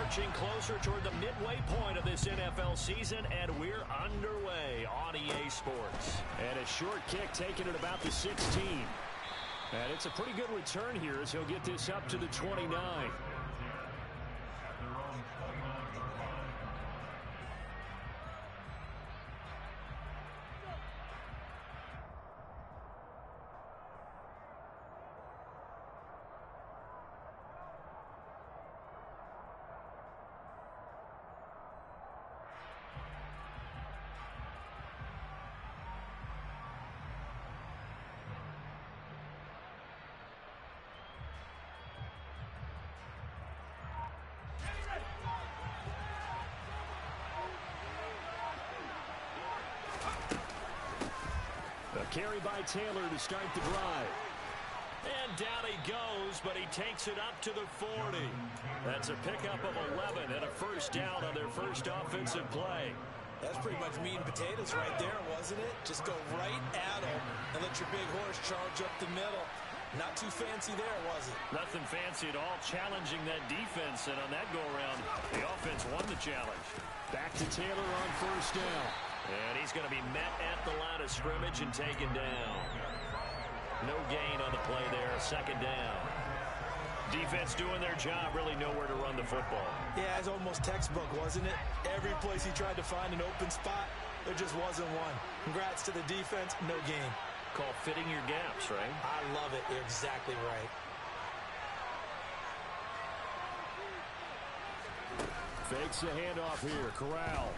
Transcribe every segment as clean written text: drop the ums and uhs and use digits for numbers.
Marching closer toward the midway point of this NFL season, and we're underway on EA Sports. And a short kick taken at about the 16. And it's a pretty good return here as he'll get this up to the 29. Carry by Taylor to start the drive. And down he goes, but he takes it up to the 40. That's a pickup of 11 and a first down on their first offensive play. That's pretty much meat and potatoes right there, wasn't it? Just go right at him and let your big horse charge up the middle. Not too fancy there, was it? Nothing fancy at all, challenging that defense, and on that go-around, the offense won the challenge. Back to Taylor on first down. And he's going to be met at the line of scrimmage and taken down. No gain on the play there, second down. Defense doing their job, really nowhere to run the football. Yeah, it's almost textbook, wasn't it? Every place he tried to find an open spot, there just wasn't one. Congrats to the defense, no gain. Called fitting your gaps, right? I love it. You're exactly right. Fakes the handoff here, Corral.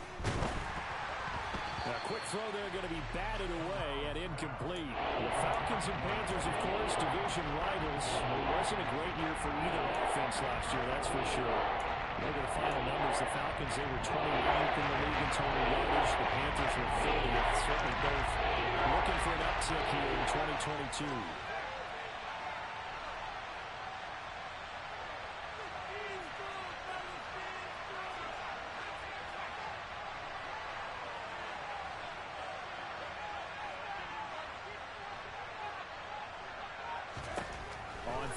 A quick throw there going to be batted away and incomplete. The Falcons and Panthers, of course, division rivals. It wasn't a great year for either offense last year, that's for sure. Look at the final numbers. The Falcons, they were 29th in the league in total yardage. The Panthers were 30th. Certainly both looking for an uptick here in 2022.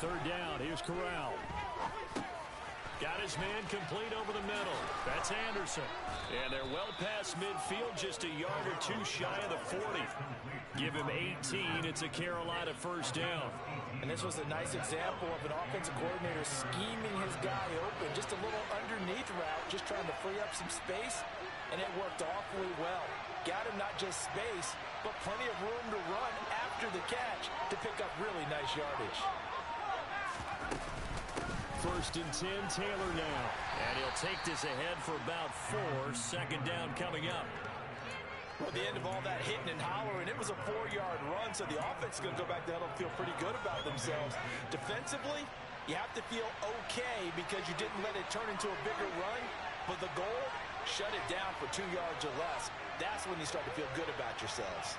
Third down, here's Corral. Got his man complete over the middle. That's Anderson. And they're well past midfield, just a yard or two shy of the 40. Give him 18, it's a Carolina first down. And this was a nice example of an offensive coordinator scheming his guy open. Just a little underneath route, just trying to free up some space, and it worked awfully well. Got him not just space, but plenty of room to run after the catch to pick up really nice yardage. First and 10, Taylor now. And he'll take this ahead for about 4. Second down coming up. Well, at the end of all that hitting and hollering, it was a 4-yard run, so the offense is going to go back to huddle and feel pretty good about themselves. Defensively, you have to feel okay because you didn't let it turn into a bigger run, but the goal, shut it down for 2 yards or less. That's when you start to feel good about yourselves.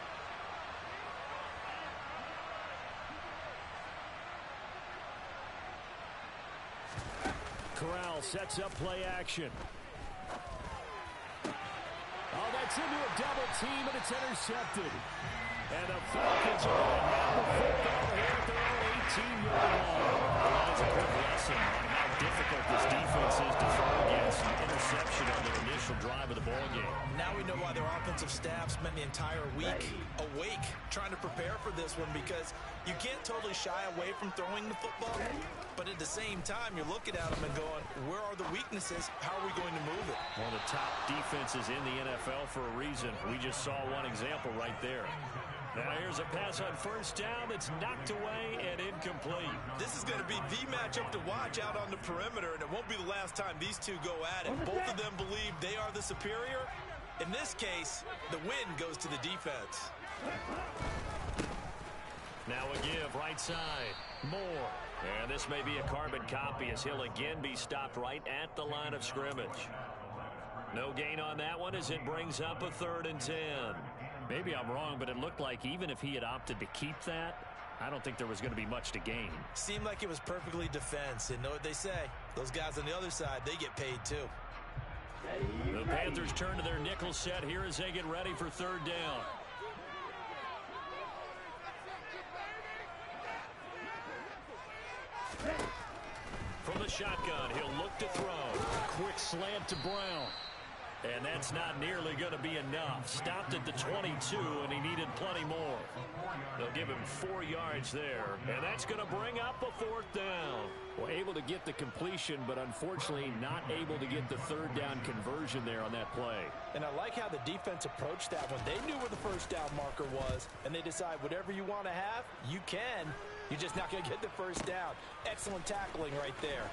Corral sets up play action. Oh, that's into a double team, and it's intercepted. And the Falcons are going to have the football here at their own 18-yard line. Well, that is a good lesson on how difficult this defense is to throw against an interception on their initial drive of the ballgame. Now we know why their offensive staff spent the entire week awake trying to prepare for this one, because you can't totally shy away from throwing the football, but at the same time, you're looking at them and going, where are the weaknesses? How are we going to move it? One of the top defenses in the NFL for a reason. We just saw one example right there. Now here's a pass on first down that's knocked away and incomplete. This is going to be the matchup to watch out on the perimeter, and it won't be the last time these two go at it. Both of them believe they are the superior. In this case, the win goes to the defense. Now a give right side. Moore. And this may be a carbon copy as he'll again be stopped right at the line of scrimmage. No gain on that one as it brings up a 3rd and 10. Maybe I'm wrong, but it looked like even if he had opted to keep that, I don't think there was going to be much to gain. Seemed like it was perfectly defense. And know what they say? Those guys on the other side, they get paid too. The Panthers turn to their nickel set here as they get ready for 3rd down. From the shotgun. He'll look to throw. Quick slant to Brown. And that's not nearly going to be enough. Stopped at the 22, and he needed plenty more. They'll give him 4 yards there, and that's going to bring up a 4th down. Well, able to get the completion, but unfortunately not able to get the 3rd down conversion there on that play. And I like how the defense approached that one. They knew where the 1st down marker was, and they decide whatever you want to have, you can. You're just not going to get the 1st down. Excellent tackling right there.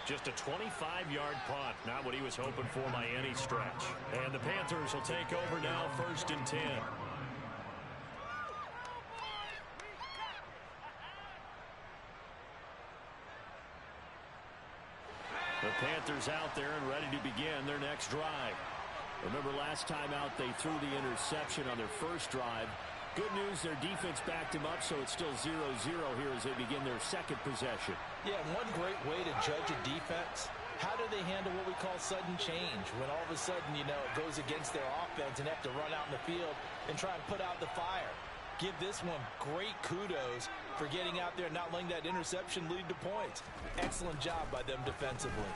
Just a 25-yard punt. Not what he was hoping for by any stretch. And the Panthers will take over now, 1st and 10. The Panthers out there and ready to begin their next drive. Remember last time out they threw the interception on their 1st drive. Good news, their defense backed him up, so it's still 0-0 here as they begin their 2nd possession. Yeah, one great way to judge a defense, how do they handle what we call sudden change? When all of a sudden, you know, it goes against their offense and have to run out in the field and try and put out the fire. Give this one great kudos for getting out there and not letting that interception lead to points. Excellent job by them defensively.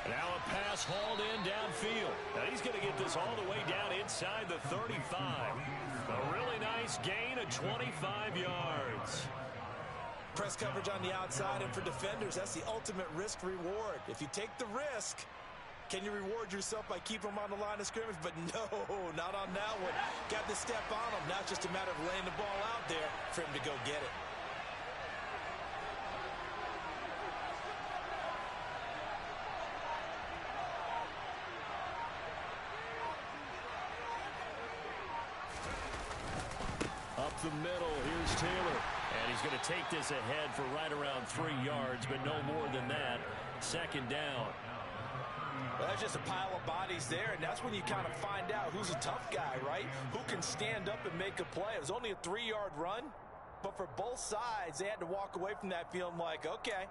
Now a pass hauled in downfield. Now he's going to get this all the way down inside the 35. A really nice gain of 25 yards. Press coverage on the outside, and for defenders, that's the ultimate risk-reward. If you take the risk, can you reward yourself by keeping them on the line of scrimmage? But no, not on that one. Got to step on them. Now it's just a matter of laying the ball out there for him to go get it. Up the middle, here's Taylor. And he's going to take this ahead for right around 3 yards, but no more than that. 2nd down. Well, that's just a pile of bodies there, and that's when you kind of find out who's a tough guy, right? Who can stand up and make a play. It was only a 3-yard run, but for both sides, they had to walk away from that feeling like, okay,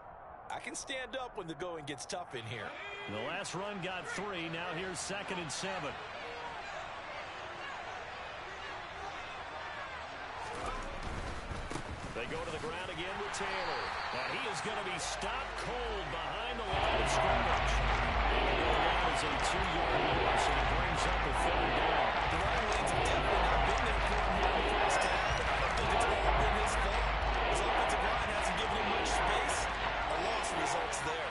I can stand up when the going gets tough in here. The last run got 3. Now here's 2nd and 7. They go to the ground again with Taylor. And he is going to be stopped cold behind the line of scrimmage. And the down is a 2-yard loss, and it brings up a 3rd down. The running lanes have definitely not been there for him here in the 1st half, but I don't think it's all been his fault. His offensive line hasn't given him much space. A loss results there.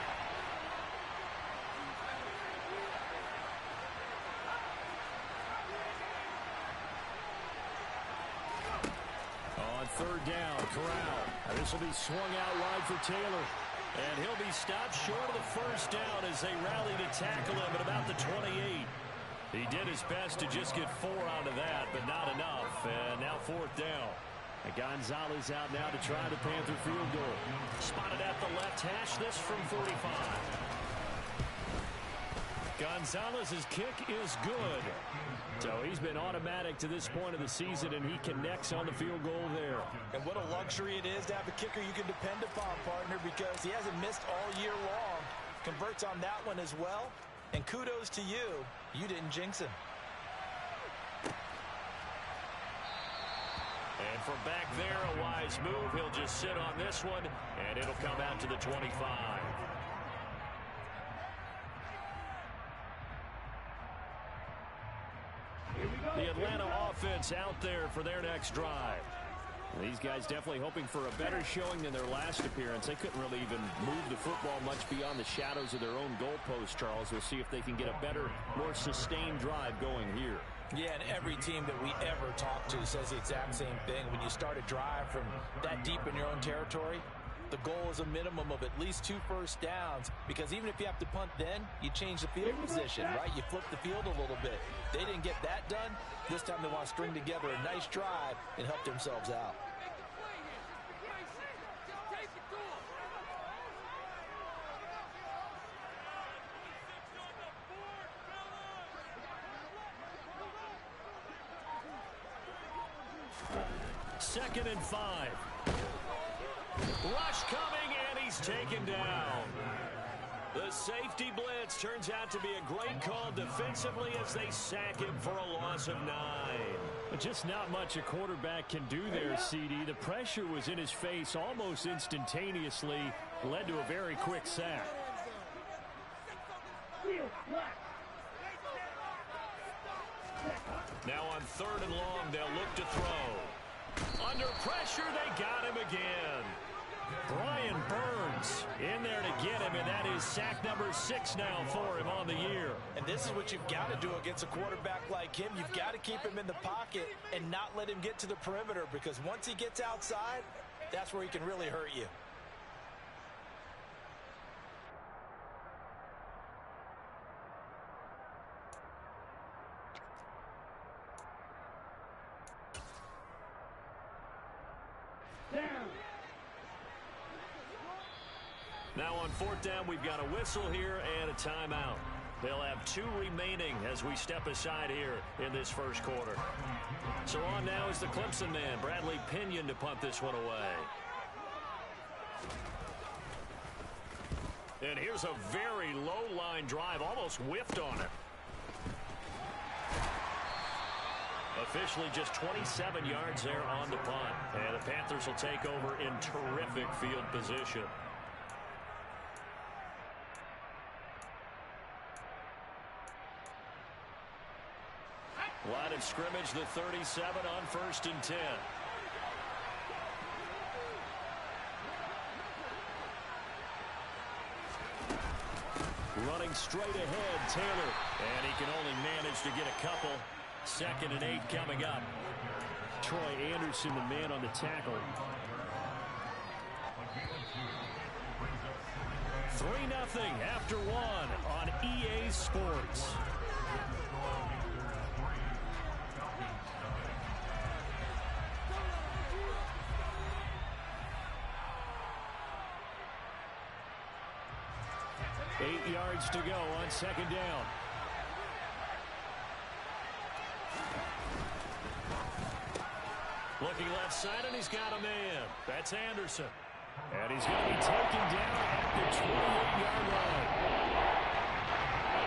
On 3rd down, Corral. This will be swung out wide for Taylor. And he'll be stopped short of the 1st down as they rally to tackle him at about the 28. He did his best to just get 4 out of that, but not enough. And now 4th down. And Gonzalez out now to try the Panther field goal. Spotted at the left hash, this from 45. Gonzalez's kick is good. So he's been automatic to this point of the season, and he connects on the field goal there. And what a luxury it is to have a kicker you can depend upon, partner, because he hasn't missed all year long. Converts on that one as well. And kudos to you. You didn't jinx him. And from back there, a wise move. He'll just sit on this one, and it'll come out to the 25. The Atlanta offense out there for their next drive. These guys definitely hoping for a better showing than their last appearance. They couldn't really even move the football much beyond the shadows of their own goalpost, Charles. We'll see if they can get a better, more sustained drive going here. Yeah, and every team that we ever talk to says the exact same thing. When you start a drive from that deep in your own territory, the goal is a minimum of at least 2 first downs, because even if you have to punt then, you change the field position, right? You flip the field a little bit. They didn't get that done. This time they want to string together a nice drive and help themselves out. Second and 5. Rush coming, and he's taken down. The safety blitz turns out to be a great call defensively as they sack him for a loss of 9. Just not much a quarterback can do there, CD. The pressure was in his face almost instantaneously, led to a very quick sack. Now on 3rd and long, they'll look to throw. Under pressure, they got him again. Brian Burns in there to get him, and that is sack number 6 now for him on the year. And this is what you've got to do against a quarterback like him. You've got to keep him in the pocket and not let him get to the perimeter, because once he gets outside, that's where he can really hurt you. Now on 4th down, we've got a whistle here and a timeout. They'll have 2 remaining as we step aside here in this first quarter. So on now is the Clemson man, Bradley Pinion, to punt this one away. And here's a very low line drive, almost whiffed on it. Officially just 27 yards there on the punt. And the Panthers will take over in terrific field position. Line of scrimmage, the 37 on 1st and 10. Running straight ahead, Taylor. And he can only manage to get a couple. 2nd and 8 coming up. Troy Anderson, the man on the tackle. 3-0 after 1 on EA Sports. Eight yards to go on 2nd down. Looking left side, and he's got a man. That's Anderson. And he's going to be taken down at the 28-yard line.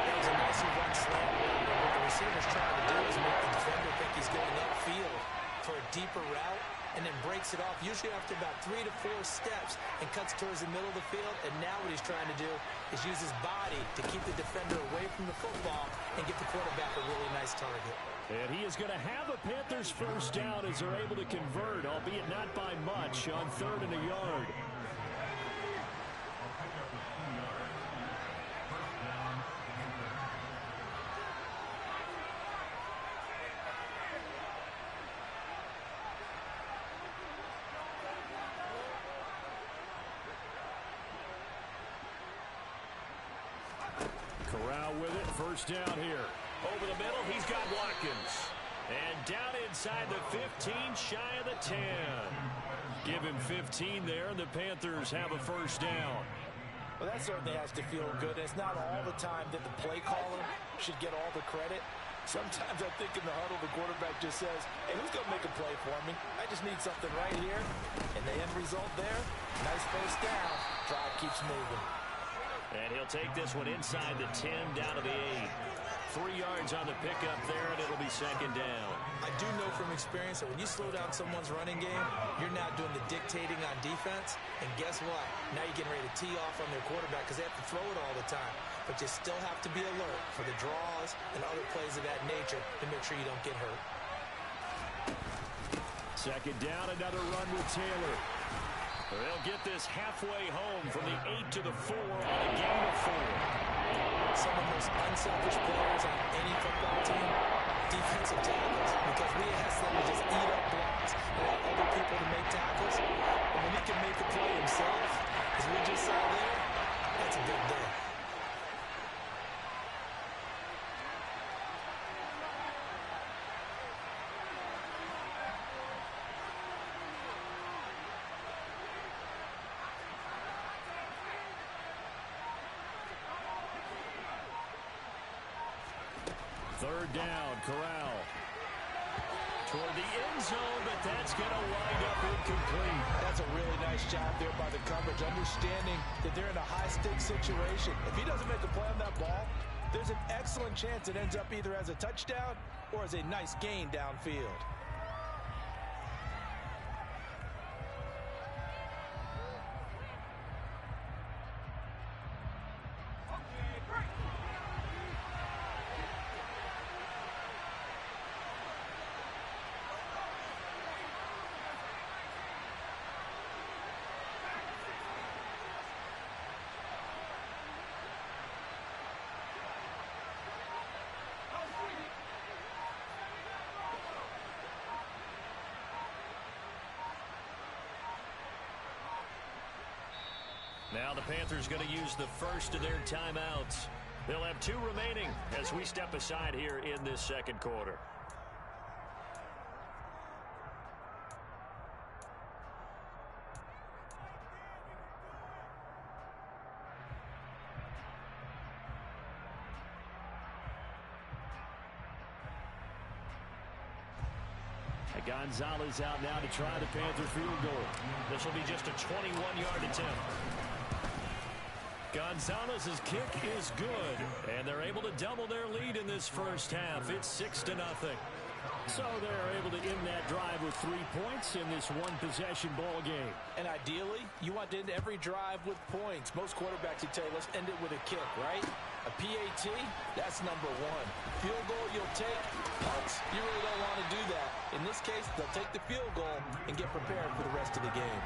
That was a nice run slant. What the receiver's trying to do is make the defender think he's going upfield for a deeper route, and then breaks it off, usually after about 3 to 4 steps, and cuts towards the middle of the field. And now what he's trying to do is use his body to keep the defender away from the football and get the quarterback a really nice target. And he is going to have a Panthers first down as they're able to convert, albeit not by much, on 3rd and a yard. Corral with it, first down here. Over the middle, he's got Watkins. And down inside the 15, shy of the 10. Give him 15 there, and the Panthers have a first down. Well, that certainly has to feel good. It's not all the time that the play caller should get all the credit. Sometimes I think in the huddle, the quarterback just says, hey, who's going to make a play for me? I just need something right here. And the end result there, nice first down. Drive keeps moving. And he'll take this one inside the 10, down to the 8. 3 yards on the pickup there, and it'll be 2nd down. I do know from experience that when you slow down someone's running game, you're now doing the dictating on defense. And guess what? Now you're getting ready to tee off on their quarterback because they have to throw it all the time. But you still have to be alert for the draws and other plays of that nature to make sure you don't get hurt. 2nd down, another run with Taylor. They'll get this halfway home from the 8 to the 4 on a gain of 4. Some of the most unselfish players on any football team, defensive tackles, because we ask them to just eat up blocks and allow other people to make tackles. And when he can make a play himself, as we just saw there, that's a big day. Third down, Corral. Toward the end zone, but that's going to wind up incomplete. That's a really nice job there by the coverage, understanding that they're in a high-stakes situation. If he doesn't make a play on that ball, there's an excellent chance it ends up either as a touchdown or as a nice gain downfield. Now the Panthers going to use the first of their timeouts. They'll have 2 remaining as we step aside here in this second quarter. Gonzalez out now to try the Panther field goal. This will be just a 21-yard attempt. Gonzalez's kick is good, and they're able to double their lead in this first half. It's 6-0. So they're able to end that drive with 3 points in this one-possession ball game. And ideally, you want to end every drive with points. Most quarterbacks would tell you, let's end it with a kick, right? A PAT, that's number 1. Field goal you'll take. Punts, you really don't want to do that. In this case, they'll take the field goal and get prepared for the rest of the game.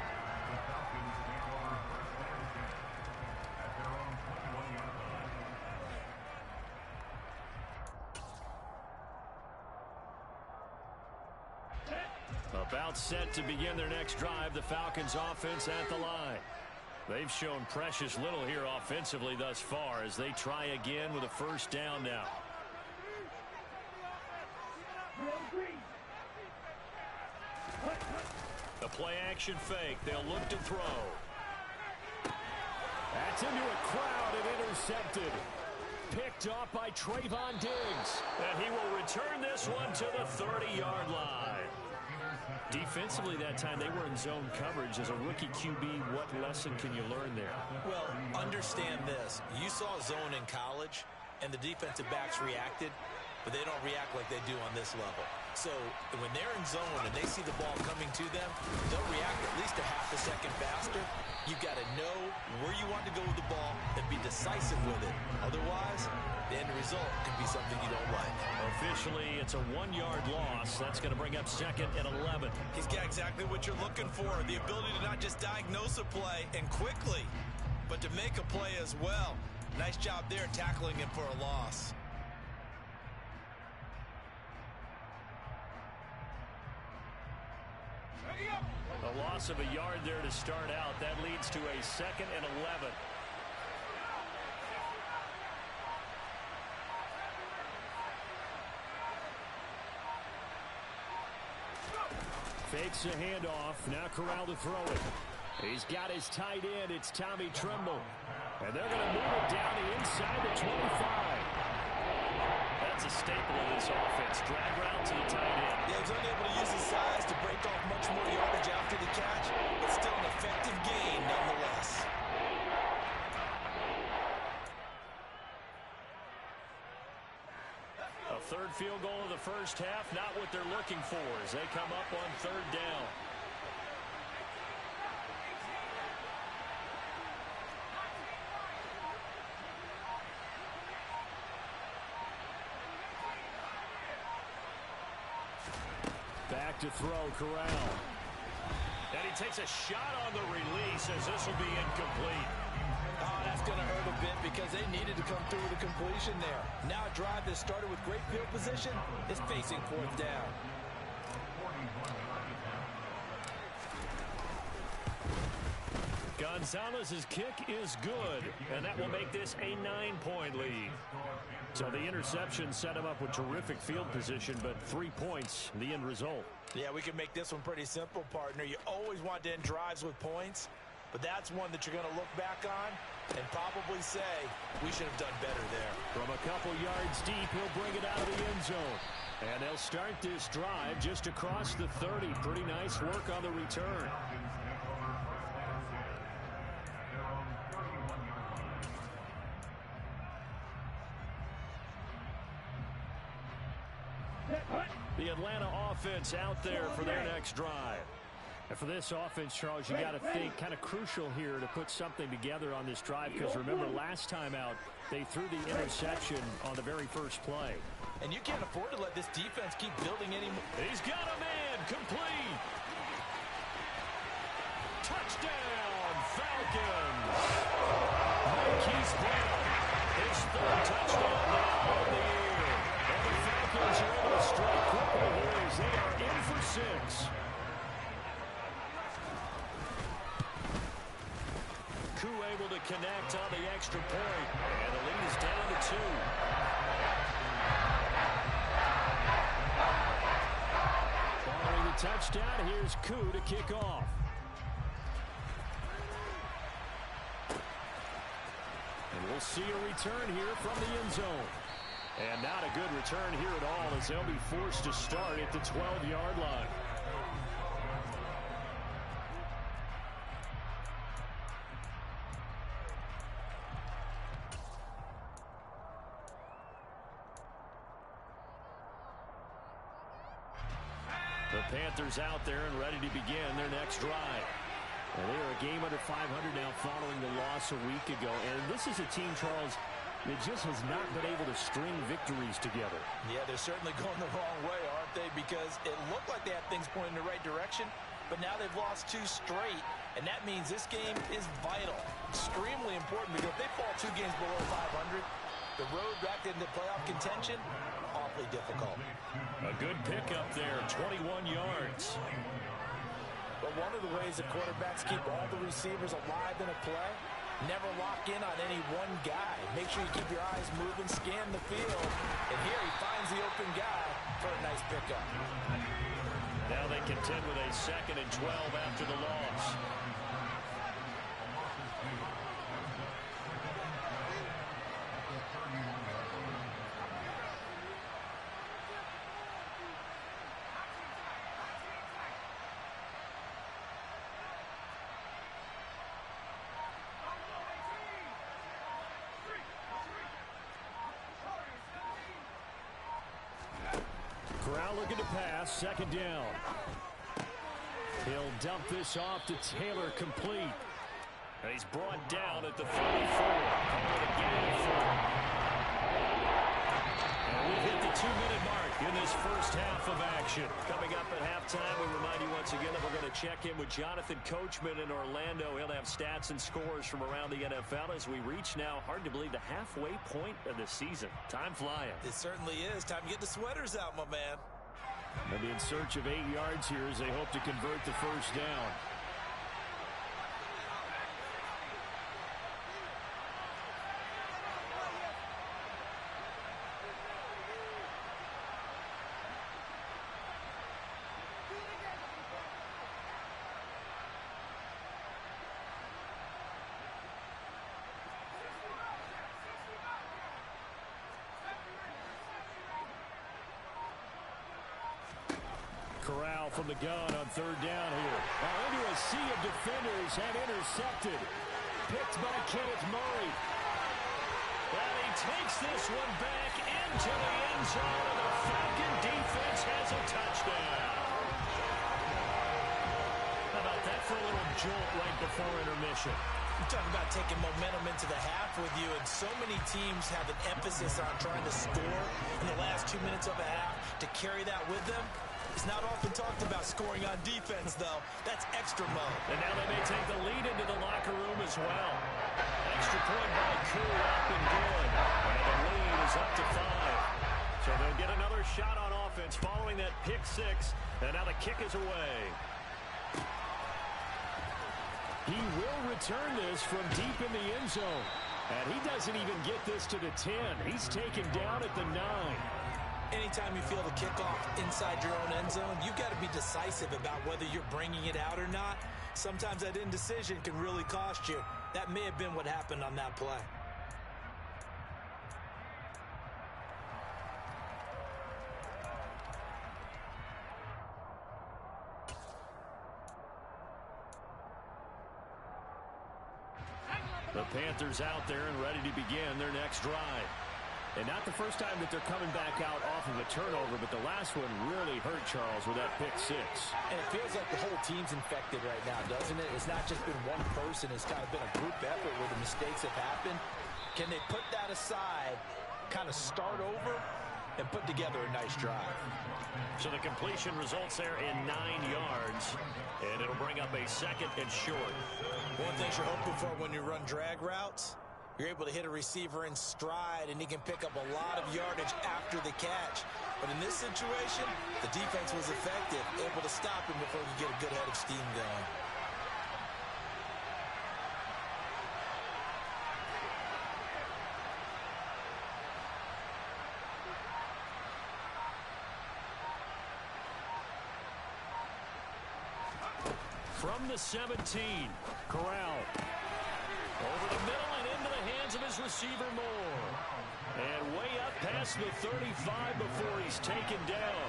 About set to begin their next drive, the Falcons offense at the line. They've shown precious little here offensively thus far as they try again with a first down now. The play action fake. They'll look to throw. That's into a crowd and intercepted. Picked off by Trayvon Diggs. And he will return this one to the 30-yard line. Defensively that time, they were in zone coverage. As a rookie QB, what lesson can you learn there? Well, understand this. You saw zone in college, and the defensive backs reacted, but they don't react like they do on this level. So when they're in zone and they see the ball coming to them, they'll react at least a half a second faster. You've got to know where you want to go with the ball and be decisive with it. Otherwise, the end result can be something you don't like. Officially, it's a 1-yard loss. That's going to bring up 2nd and 11. He's got exactly what you're looking for, the ability to not just diagnose a play and quickly, but to make a play as well. Nice job there tackling him for a loss. A loss of a yard there to start out. That leads to a 2nd and 11. Fakes a handoff. Now Corral to throw it. He's got his tight end. It's Tommy Tremble. And they're going to move it down the inside the 25. That's a staple of this offense. Drag route to the tight end. Yeah, he's unable to use his size to break off much more yardage after the catch, but still an effective gain nonetheless. A third field goal of the first half, not what they're looking for as they come up on 3rd down. Back to throw, Corral. And he takes a shot on the release as this will be incomplete. Oh, that's going to hurt a bit because they needed to come through with a completion there. Now a drive that started with great field position is facing 4th down. Gonzalez's kick is good, and that will make this a 9-point lead. So the interception set him up with terrific field position, but 3 points, the end result. Yeah, we can make this one pretty simple, partner. You always want to end drives with points, but that's one that you're going to look back on and probably say, we should have done better there. From a couple yards deep, he'll bring it out of the end zone. And they'll start this drive just across the 30. Pretty nice work on the return. The Atlanta offense out there for their next drive. And for this offense, Charles, you got to think kind of crucial here to put something together on this drive, because remember last time out they threw the interception on the very first play. And you can't afford to let this defense keep building anymore. He's got a man complete. Touchdown, Falcons. Marquise Brown, his third touchdown now of the year. And the Falcons are able to strike quickly here as they are in for 6. Koo able to connect on the extra point, and the lead is down to 2. Following the touchdown, here's Koo to kick off. And we'll see a return here from the end zone. And not a good return here at all, as they'll be forced to start at the 12-yard line. The Panthers out there and ready to begin their next drive. Well, they are a game under 500 now following the loss a week ago. And this is a team, Charles, that just has not been able to string victories together. Yeah, they're certainly going the wrong way, aren't they? Because it looked like they had things pointing in the right direction, but now they've lost 2 straight. And that means this game is vital, extremely important, because if they fall 2 games below 500, the road back into playoff contention, awfully difficult. A good pickup there, 21 yards. But one of the ways the quarterbacks keep all the receivers alive in a play, never lock in on any one guy. Make sure you keep your eyes moving, scan the field. And here he finds the open guy for a nice pickup. Now they contend with a 2nd and 12 after the loss. Corral looking to pass, 2nd down. He'll dump this off to Taylor, complete. And he's brought down at the 34. Call it a gain for. And we've hit the 2-minute mark in this first half of action. Coming up at halftime, we remind you once again that we're going to check in with Jonathan Coachman in Orlando. He'll have stats and scores from around the NFL as we reach now, hard to believe, the halfway point of the season. Time flying. It certainly is. Time to get the sweaters out, my man. They'll be in search of 8 yards here as they hope to convert the first down. Corral from the gun on 3rd down here. Into a sea of defenders and intercepted. Picked by Kenneth Murray. And he takes this one back into the end zone, and the Falcon defense has a touchdown. How about that for a little jolt right before intermission? You're talking about taking momentum into the half with you, and so many teams have an emphasis on trying to score in the last 2 minutes of a half. To carry that with them, it's not often talked about scoring on defense, though. That's extra mode. And now they may take the lead into the locker room as well. Extra point by Koo, up and good. And the lead is up to 5. So they'll get another shot on offense following that pick 6. And now the kick is away. He will return this from deep in the end zone. And he doesn't even get this to the 10. He's taken down at the 9. Anytime you feel the kickoff inside your own end zone, you've got to be decisive about whether you're bringing it out or not. Sometimes that indecision can really cost you. That may have been what happened on that play. The Panthers out there and ready to begin their next drive. And not the first time that they're coming back out off of a turnover, but the last one really hurt Charles with that pick six. And it feels like the whole team's infected right now, doesn't it? It's not just been one person. It's kind of been a group effort where the mistakes have happened. Can they put that aside, kind of start over, and put together a nice drive? So the completion results there in 9 yards, and it'll bring up a 2nd and short. One thing you're hoping for when you run drag routes, you're able to hit a receiver in stride, and he can pick up a lot of yardage after the catch. But in this situation, the defense was effective, able to stop him before he could get a good head of steam going. From the 17, Corral. over the middle and into the hands of his receiver Moore. And way up past the 35 before he's taken down.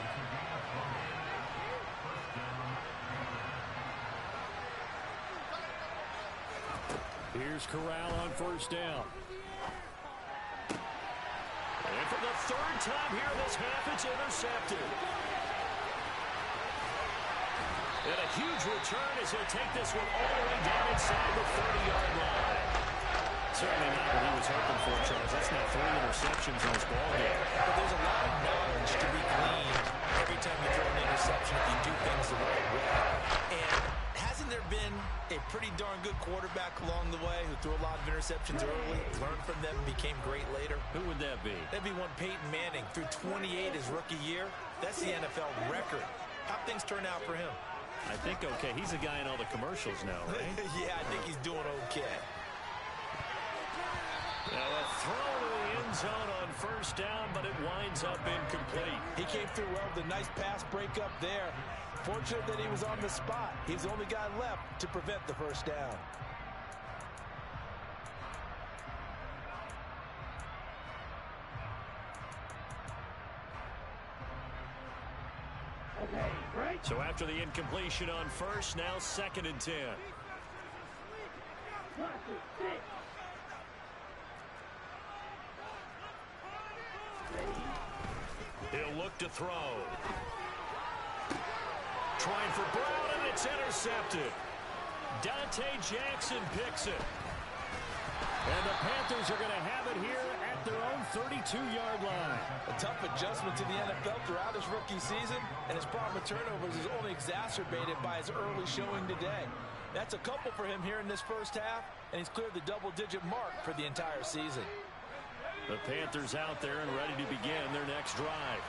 Here's Corral on first down. And for the 3rd time here this half, it's intercepted. And a huge return as he'll take this one all the way down inside the 30-yard line. Certainly not what he was hoping for, Charles. That's now 3 interceptions in this ballgame. But there's a lot of knowledge to be gleaned every time you throw an interception if you do things the right way. And hasn't there been a pretty darn good quarterback along the way who threw a lot of interceptions early, learned from them, became great later? Who would that be? That'd be one Peyton Manning. Threw 28 his rookie year. That's the NFL record. How'd things turn out for him? I think okay. He's a guy in all the commercials now, right? Yeah, I think he's doing okay. Now a throw to the end zone on first down, but it winds up incomplete. He came through well with a nice pass breakup there. Fortunate that he was on the spot. He's the only guy left to prevent the first down. So after the incompletion on first, now 2nd and 10. He'll look to throw. Trying for Brown, and it's intercepted. Dante Jackson picks it. And the Panthers are going to have it here at their own 32-yard line. A tough adjustment to the NFL throughout his rookie season, and his problem with turnovers is only exacerbated by his early showing today. That's a couple for him here in this first half, and he's cleared the double-digit mark for the entire season. The Panthers out there and ready to begin their next drive.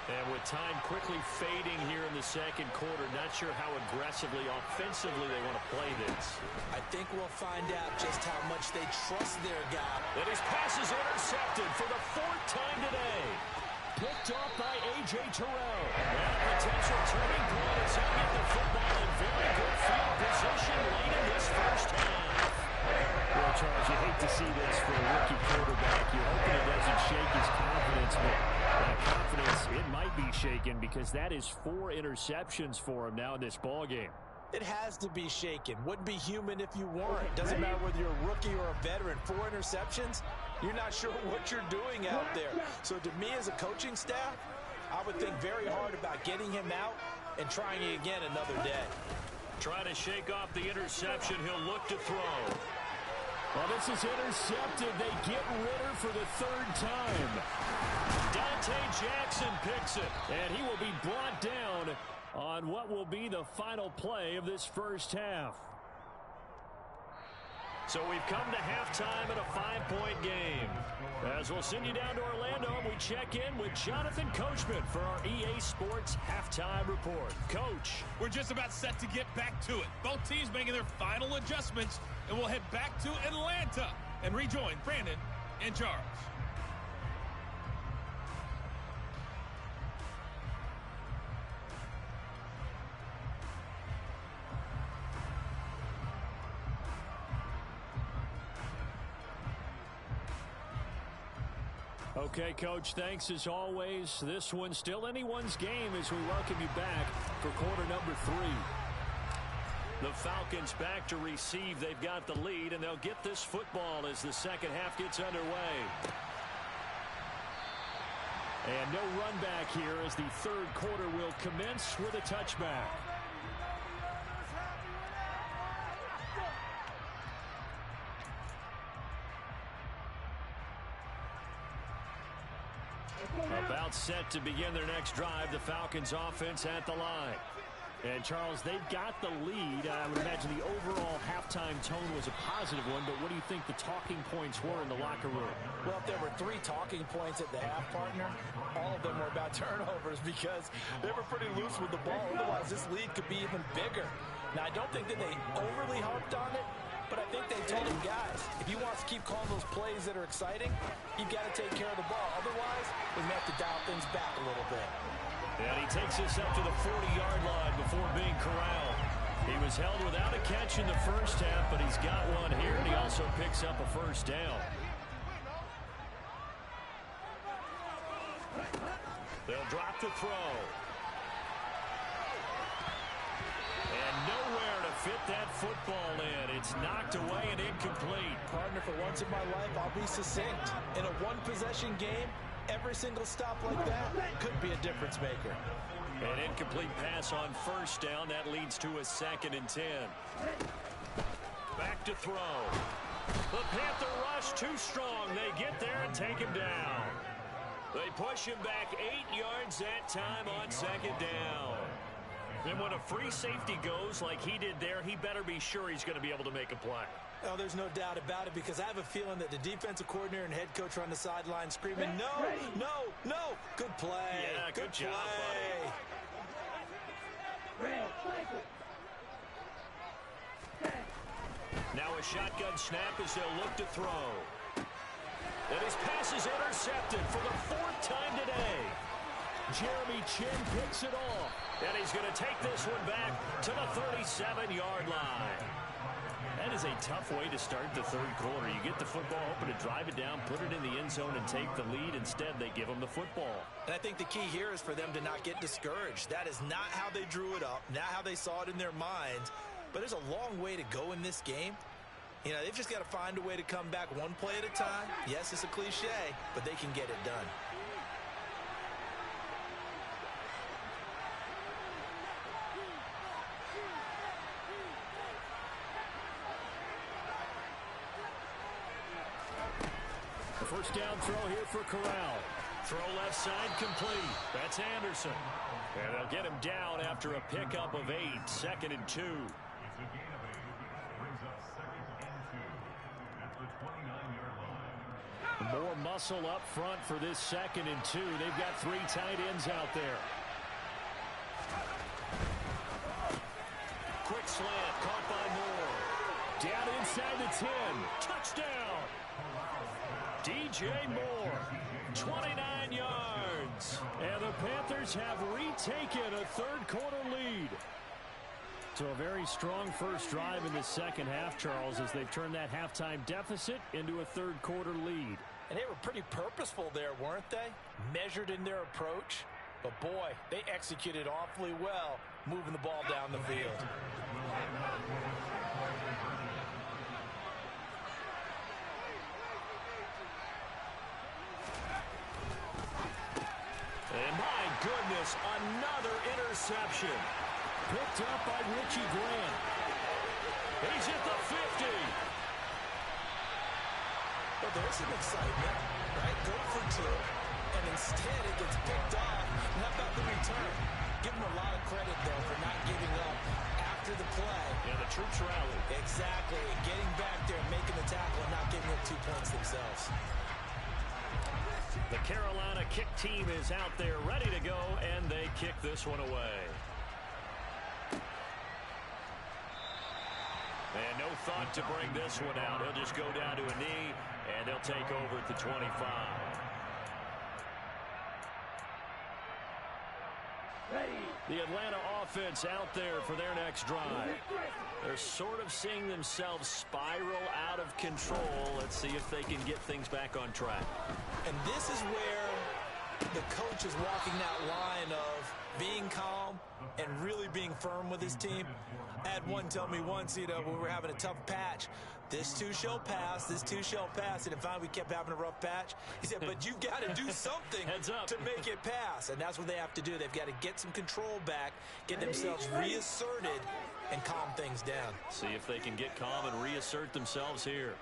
And with time quickly fading here in the 2nd quarter, not sure how aggressively, offensively they want to play this. I think we'll find out just how much they trust their guy. And his pass is intercepted for the 4th time today. Picked off by A.J. Terrell. And a potential turning point as he'll get the football in very good field position late in this first half. Well, Charles, you hate to see this for a rookie quarterback. You're hoping it doesn't shake his confidence, but that confidence, it might be shaken because that is 4 interceptions for him now in this ballgame. It has to be shaken. Wouldn't be human if you weren't. Doesn't matter whether you're a rookie or a veteran. 4 interceptions, you're not sure what you're doing out there. So to me as a coaching staff, I would think very hard about getting him out and trying it again another day. Trying to shake off the interception. He'll look to throw. Well, this is intercepted. They get Ritter for the 3rd time. Dante Jackson picks it. And he will be brought down on what will be the final play of this first half. So we've come to halftime in a 5-point game. As we'll send you down to Orlando, and we check in with Jonathan Coachman for our EA Sports Halftime Report. Coach. We're just about set to get back to it. Both teams making their final adjustments, and we'll head back to Atlanta and rejoin Brandon and Charles. Okay, Coach, thanks as always. This one's still anyone's game as we welcome you back for quarter number 3. The Falcons back to receive. They've got the lead, and they'll get this football as the second half gets underway. And no run back here as the third quarter will commence with a touchback. About set to begin their next drive, the Falcons offense at the line. And, Charles, they've got the lead. I would imagine the overall halftime tone was a positive one, but what do you think the talking points were in the locker room? Well, if there were 3 talking points at the half, partner, all of them were about turnovers because they were pretty loose with the ball. Otherwise, this lead could be even bigger. Now, I don't think that they overly harped on it, but I think they told him, guys, if you want to keep calling those plays that are exciting, you've got to take care of the ball. Otherwise, we may have to dial things back a little bit. And he takes us up to the 40-yard line before being corralled. He was held without a catch in the first half, but he's got one here, and he also picks up a first down. They'll drop the throw. And nowhere to fit that football in. It's knocked away and incomplete. Partner, for once in my life, I'll be succinct. In a one-possession game, every single stop like that could be a difference maker. An incomplete pass on first down. That leads to a 2nd and 10. Back to throw. The Panther rush too strong. They get there and take him down. They push him back 8 yards that time on 2nd down. And when a free safety goes like he did there, he better be sure he's going to be able to make a play. Oh, there's no doubt about it, because I have a feeling that the defensive coordinator and head coach are on the sideline screaming, no, no, no. Good play. Yeah, good job, buddy. Now a shotgun snap as they'll look to throw. And his pass is intercepted for the 4th time today. Jeremy Chin picks it off. And he's going to take this one back to the 37-yard line. That is a tough way to start the third quarter. You get the football, hoping to drive it down, put it in the end zone, and take the lead. Instead, they give them the football. And I think the key here is for them to not get discouraged. That is not how they drew it up, not how they saw it in their minds. But there's a long way to go in this game. You know, they've just got to find a way to come back one play at a time. Yes, it's a cliche, but they can get it done. First down throw here for Corral. Throw left side complete. That's Anderson. And they'll get him down after a pickup of 8. 2nd and 2. More muscle up front for this 2nd and 2. They've got 3 tight ends out there. Quick slant caught by Moore. Down inside the 10. Touchdown. DJ Moore, 29 yards. And the Panthers have retaken a third quarter lead. So a very strong first drive in the second half, Charles, as they've turned that halftime deficit into a third quarter lead. And they were pretty purposeful there, weren't they? Measured in their approach. But boy, they executed awfully well, moving the ball down the field. And my goodness, another interception. Picked up by Richie Grant. He's at the 50. Well, there's some excitement, right? Go for 2, and instead it gets picked off. And how about the return? Give him a lot of credit, though, for not giving up after the play. Yeah, the troops rally. Exactly. Getting back there and making the tackle and not giving up 2 points themselves. The Carolina kick team is out there ready to go, and they kick this one away. And no thought to bring this one out. He'll just go down to a knee, and they'll take over at the 25. The Atlanta offense out there for their next drive. They're sort of seeing themselves spiral out of control. Let's see if they can get things back on track. And this is where the coach is walking that line of being calm and really being firm with his team. Had one tell me once, when we were having a tough patch, this too shall pass, this too shall pass. And finally we kept having a rough patch. He said, but you've got to do something to make it pass. And that's what they have to do. They've got to get some control back, get themselves reasserted, and calm things down. See if they can get calm and reassert themselves here.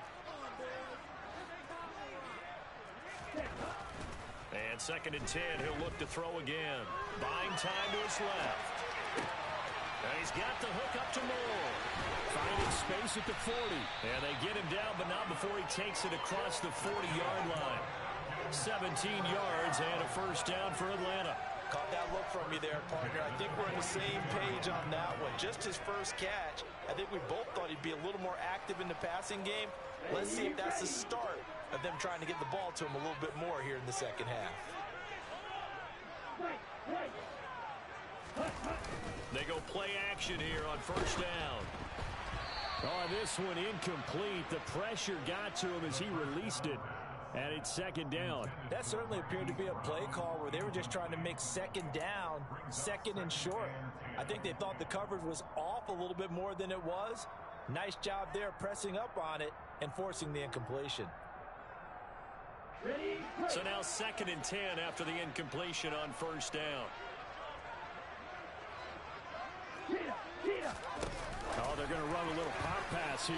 And 2nd and 10, he'll look to throw again. Buying time to his left. And he's got the hook up to Moore. Finding space at the 40. And they get him down, but not before he takes it across the 40-yard line. 17 yards and a first down for Atlanta. Caught that look from you there, partner. I think we're on the same page on that one. Just his first catch. I think we both thought he'd be a little more active in the passing game. Let's see if that's the start of them trying to get the ball to him a little bit more here in the second half. They go play action here on first down. Oh, this one incomplete. The pressure got to him as he released it. And it's 2nd down. That certainly appeared to be a play call where they were just trying to make 2nd down, 2nd and short. I think they thought the coverage was off a little bit more than it was. Nice job there pressing up on it and forcing the incompletion. So now 2nd and 10 after the incompletion on first down. Oh, they're going to run a little pop pass here.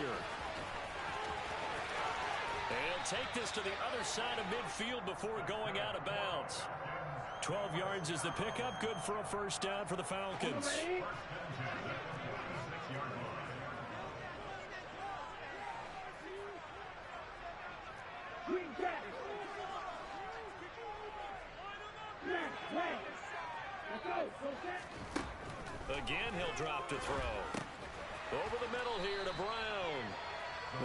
They'll take this to the other side of midfield before going out of bounds. 12 yards is the pickup. Good for a first down for the Falcons. Again, he'll drop to throw. Over the middle here to Brown.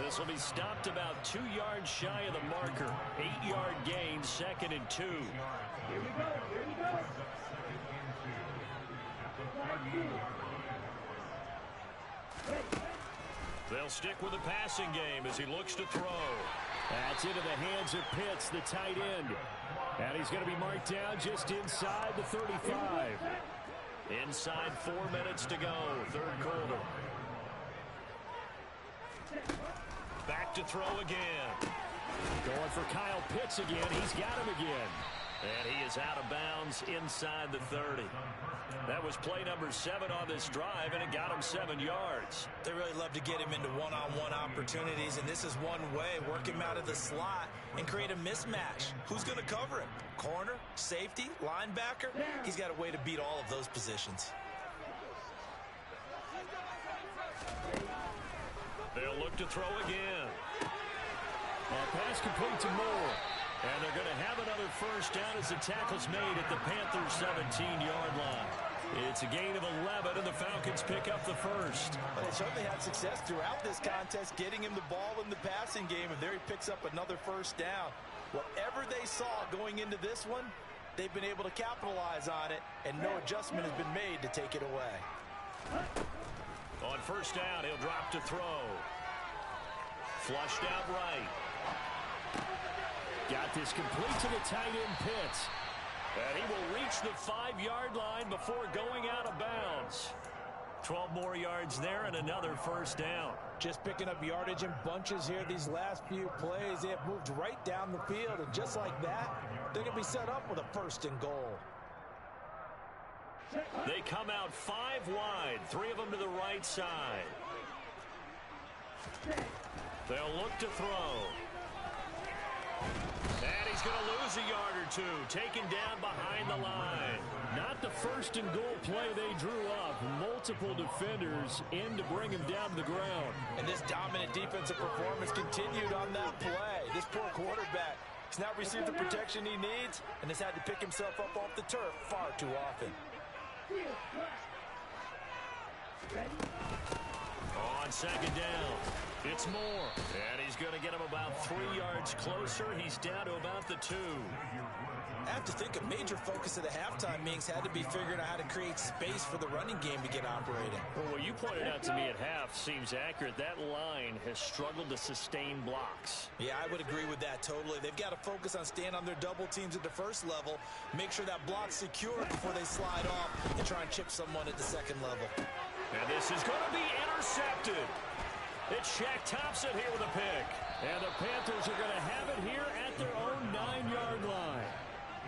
This will be stopped about 2 yards shy of the marker. 8-yard gain, 2nd and 2. Here we go. They'll stick with the passing game as he looks to throw. That's into the hands of Pitts, the tight end. And he's going to be marked down just inside the 35. Inside 4 minutes to go, third quarter. Back to throw again. Going for Kyle Pitts again. He's got him again. And he is out of bounds inside the 30. That was play number 7 on this drive, and it got him 7 yards. They really love to get him into one-on-one opportunities, and this is one way. Work him out of the slot and create a mismatch. Who's going to cover him? Corner, safety, linebacker? He's got a way to beat all of those positions. They'll look to throw again. Pass complete to Moore. And they're going to have another first down as the tackle's made at the Panthers' 17-yard line. It's a gain of 11, and the Falcons pick up the first. Well, they certainly had success throughout this contest, getting him the ball in the passing game, and there he picks up another first down. Whatever they saw going into this one, they've been able to capitalize on it, and no adjustment has been made to take it away. On first down, he'll drop to throw. Flushed out right. Got this complete to the tight end Pitts. And he will reach the 5-yard line before going out of bounds. 12 more yards there and another first down. Just picking up yardage in bunches here these last few plays. They have moved right down the field, and just like that, they're going to be set up with a first and goal. They come out 5 wide, 3 of them to the right side. They'll look to throw. And he's going to lose a yard or two, taken down behind the line. Not the first and goal play they drew up. Multiple defenders in to bring him down to the ground. And this dominant defensive performance continued on that play. This poor quarterback has not received the protection he needs and has had to pick himself up off the turf far too often. On second down, it's Moore. And he's going to get him about 3 yards closer. He's down to about the 2. I have to think a major focus of the halftime meetings had to be figuring out how to create space for the running game to get operating. Well, what you pointed out to me at half seems accurate. That line has struggled to sustain blocks. Yeah, I would agree with that totally. They've got to focus on staying on their double teams at the first level, make sure that block's secure before they slide off and try and chip someone at the second level. And this is going to be intercepted. It's Shaq Thompson here with a pick. And the Panthers are going to have it here at their own 9-yard line.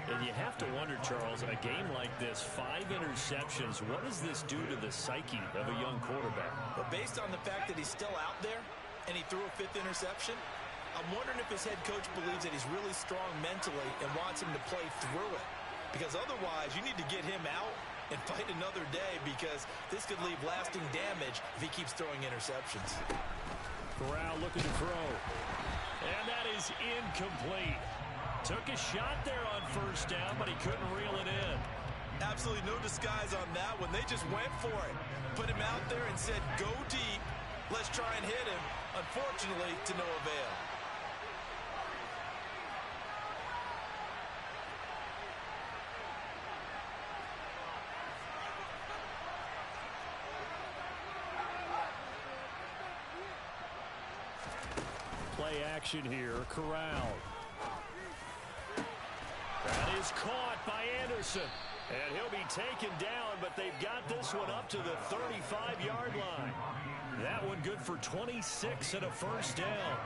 And you have to wonder, Charles, in a game like this, 5 interceptions, what does this do to the psyche of a young quarterback? Well, based on the fact that he's still out there and he threw a 5th interception, I'm wondering if his head coach believes that he's really strong mentally and wants him to play through it. Because otherwise, you need to get him out and fight another day, because this could leave lasting damage if he keeps throwing interceptions. Corral looking to throw. And that is incomplete. Took a shot there on first down, but he couldn't reel it in. Absolutely no disguise on that one. They just went for it. Put him out there and said, go deep. Let's try and hit him. Unfortunately, to no avail. Play action here. Corral. That is caught by Anderson. And he'll be taken down, but they've got this one up to the 35-yard line. That one good for 26 and a first down.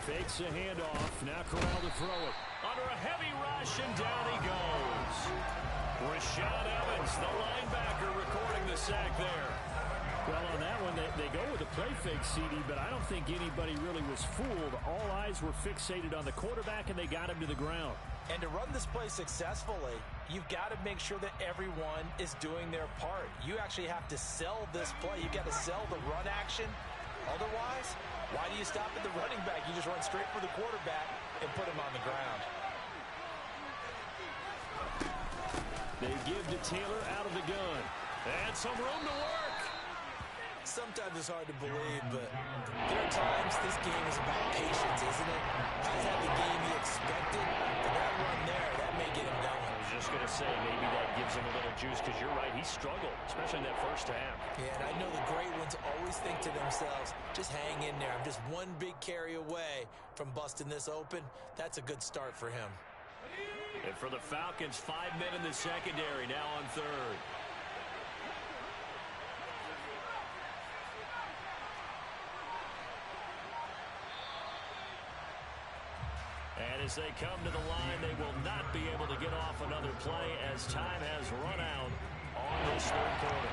Fakes a handoff. Now Corral to throw it. Under a heavy rush, and down he goes. Rashaan Evans, the linebacker, recording the sack there. Well, on that one, they go with a play fake, CD, but I don't think anybody really was fooled. All eyes were fixated on the quarterback, and they got him to the ground. And to run this play successfully, you've got to make sure that everyone is doing their part. You actually have to sell this play. You've got to sell the run action. Otherwise, why do you stop at the running back? You just run straight for the quarterback and put him on the ground. They give to Taylor out of the gun. And some room to work. Sometimes it's hard to believe, but there are times this game is about patience, isn't it? He's had the game he expected, but that run there, that may get him going. I was just going to say, maybe that gives him a little juice, because you're right, he struggled, especially in that first half. Yeah, and I know the great ones always think to themselves, just hang in there. I'm just one big carry away from busting this open. That's a good start for him. And for the Falcons, 5 men in the secondary, now on third. And as they come to the line, they will not be able to get off another play as time has run out on this third quarter.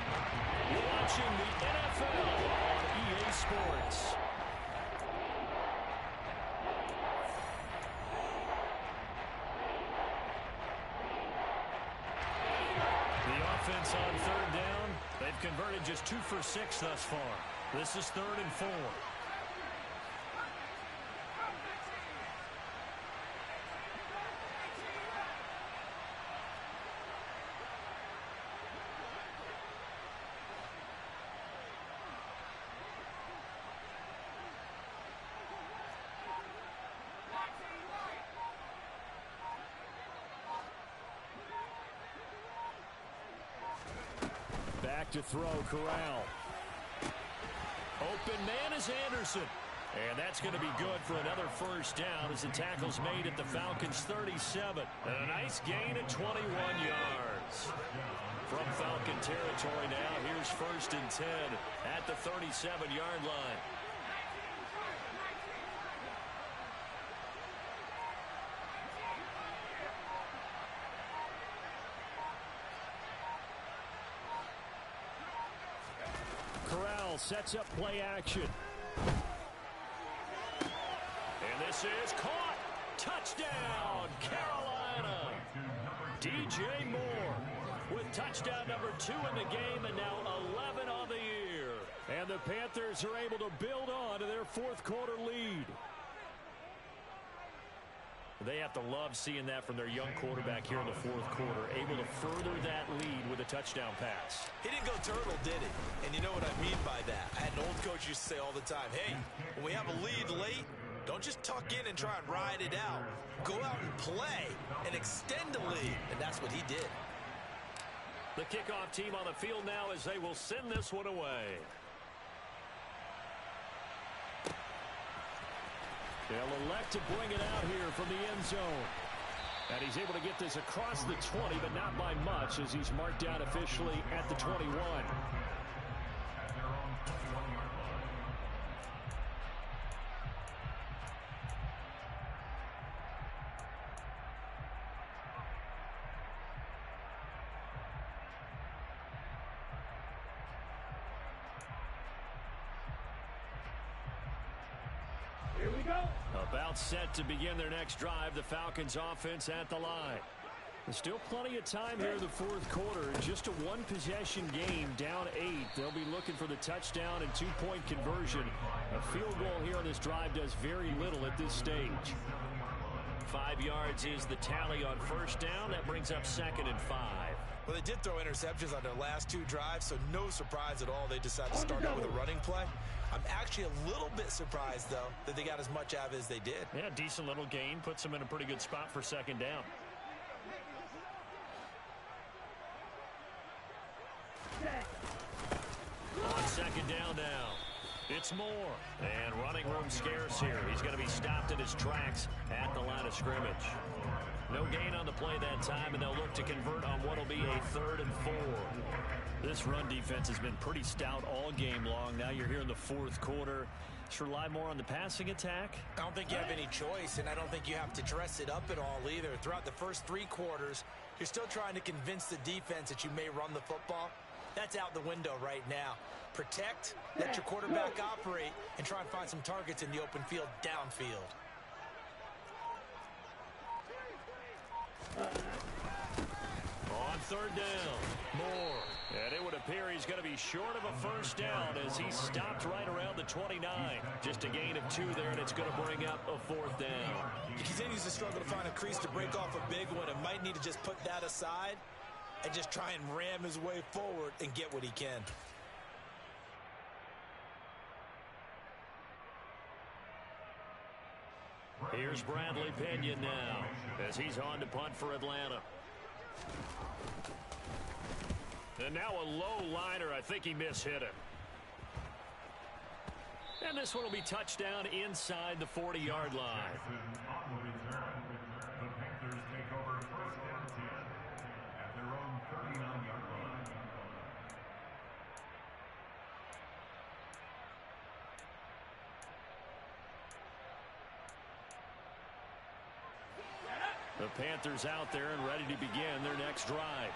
You're watching the NFL on EA Sports. The offense on third down, they've converted just 2 for 6 thus far. This is 3rd and 4. Back to throw, Corral. Open man is Anderson. And that's going to be good for another first down as the tackle's made at the Falcons' 37. And a nice gain at 21 yards. From Falcon territory now, here's 1st and 10 at the 37-yard line. Corral sets up play action. And this is caught. Touchdown, Carolina. DJ Moore with touchdown number 2 in the game, and now 11 on the year. And the Panthers are able to build on to their 4th quarter lead. They have to love seeing that from their young quarterback here in the 4th quarter, able to further that lead with a touchdown pass. He didn't go turtle, did he? And you know what I mean by that. I had an old coach used to say all the time, hey, when we have a lead late, don't just tuck in and try and ride it out. Go out and play and extend the lead. And that's what he did. The kickoff team on the field now as they will send this one away. They'll elect to bring it out here from the end zone. And he's able to get this across the 20, but not by much as he's marked down officially at the 21. About set to begin their next drive. The Falcons offense at the line. There's still plenty of time here in the fourth quarter. Just a one-possession game, down 8. They'll be looking for the touchdown and two-point conversion. A field goal here on this drive does very little at this stage. 5 yards is the tally on first down. That brings up 2nd and 5. Well, they did throw interceptions on their last 2 drives, so no surprise at all they decided to start out with a running play. I'm actually a little bit surprised, though, that they got as much out of it as they did. Yeah, decent little gain. Puts them in a pretty good spot for 2nd down. On 2nd down now. It's Moore. And running room scarce here. He's going to be stopped in his tracks at the line of scrimmage. No gain on the play that time, and they'll look to convert on what will be a 3rd and 4. This run defense has been pretty stout all game long. Now you're here in the fourth quarter. Just rely more on the passing attack. I don't think you have any choice, and I don't think you have to dress it up at all either. Throughout the first 3 quarters, you're still trying to convince the defense that you may run the football. That's out the window right now. Protect, let your quarterback operate, and try and find some targets in the open field downfield. On 3rd down, Moore. And it would appear he's going to be short of a first down as he stopped right around the 29. Just a gain of 2 there, and it's going to bring up a 4th down. He continues to struggle to find a crease to break off a big one and might need to just put that aside and just try and ram his way forward and get what he can. Here's Bradley Pinion now as he's on to punt for Atlanta. And now a low liner. I think he mishit him. And this one will be touchdown inside the 40-yard line. The Panthers out there and ready to begin their next drive.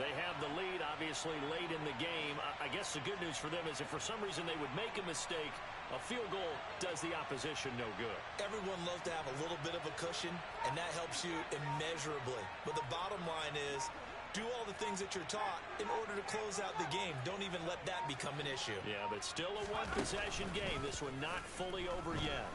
They have the lead, obviously, late in the game. I guess the good news for them is if for some reason they would make a mistake, a field goal does the opposition no good. Everyone loves to have a little bit of a cushion, and that helps you immeasurably. But the bottom line is, do all the things that you're taught in order to close out the game. Don't even let that become an issue. Yeah, but still a one-possession game. This one not fully over yet.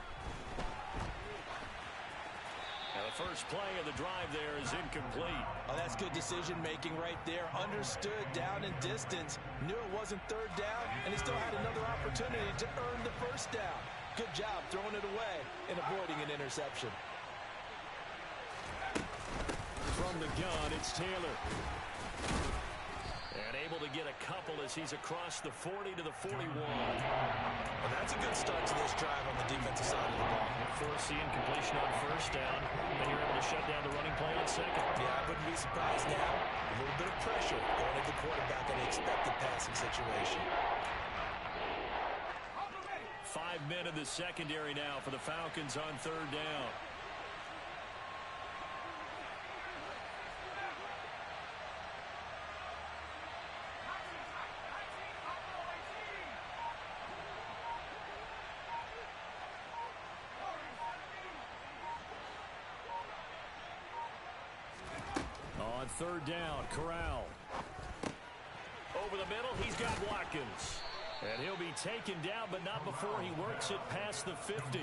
Now the first play of the drive there is incomplete. Oh, that's good decision-making right there. Understood down and distance. Knew it wasn't 3rd down, and he still had another opportunity to earn the first down. Good job throwing it away and avoiding an interception. From the gun, it's Taylor. And able to get a couple as he's across the 40 to the 41. Well, that's a good start to this drive on the defensive side of the ball. Force the incompletion on first down, and you're able to shut down the running play at 2nd. Yeah, I wouldn't be surprised now. A little bit of pressure going at the quarterback in the expected passing situation. 5 men in the secondary now for the Falcons on 3rd down. On 3rd down, Corral. Over the middle, he's got Watkins. And he'll be taken down, but not before he works it past the 50.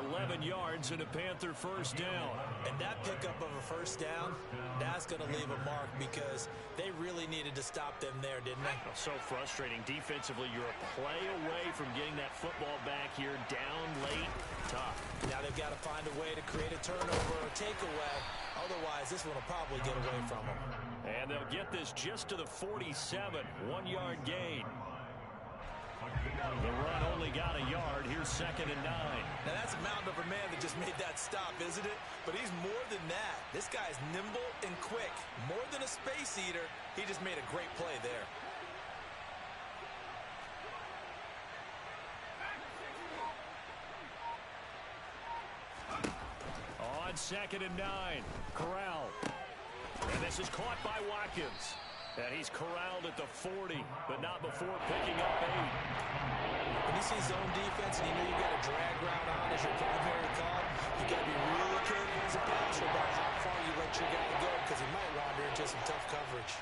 11 yards and a Panther first down. And that pickup of a first down, that's going to leave a mark because they really needed to stop them there, didn't they? So frustrating. Defensively, you're a play away from getting that football back here down late. Tough. Now they've got to find a way to create a turnover or takeaway. Otherwise, this one will probably get away from them. And they'll get this just to the 47, 1-yard gain. The run only got a yard. Here's 2nd and 9. Now, that's a mountain of a man that just made that stop, isn't it? But he's more than that. This guy's nimble and quick. More than a space eater, he just made a great play there. On 2nd and 9, Corral. And this is caught by Watkins. And he's corralled at the 40, but not before picking up 8. When you see zone defense and you know you got a drag route on as your primary call, you got to be really careful as a passer about how far you let your guy go because he might wander into some tough coverage.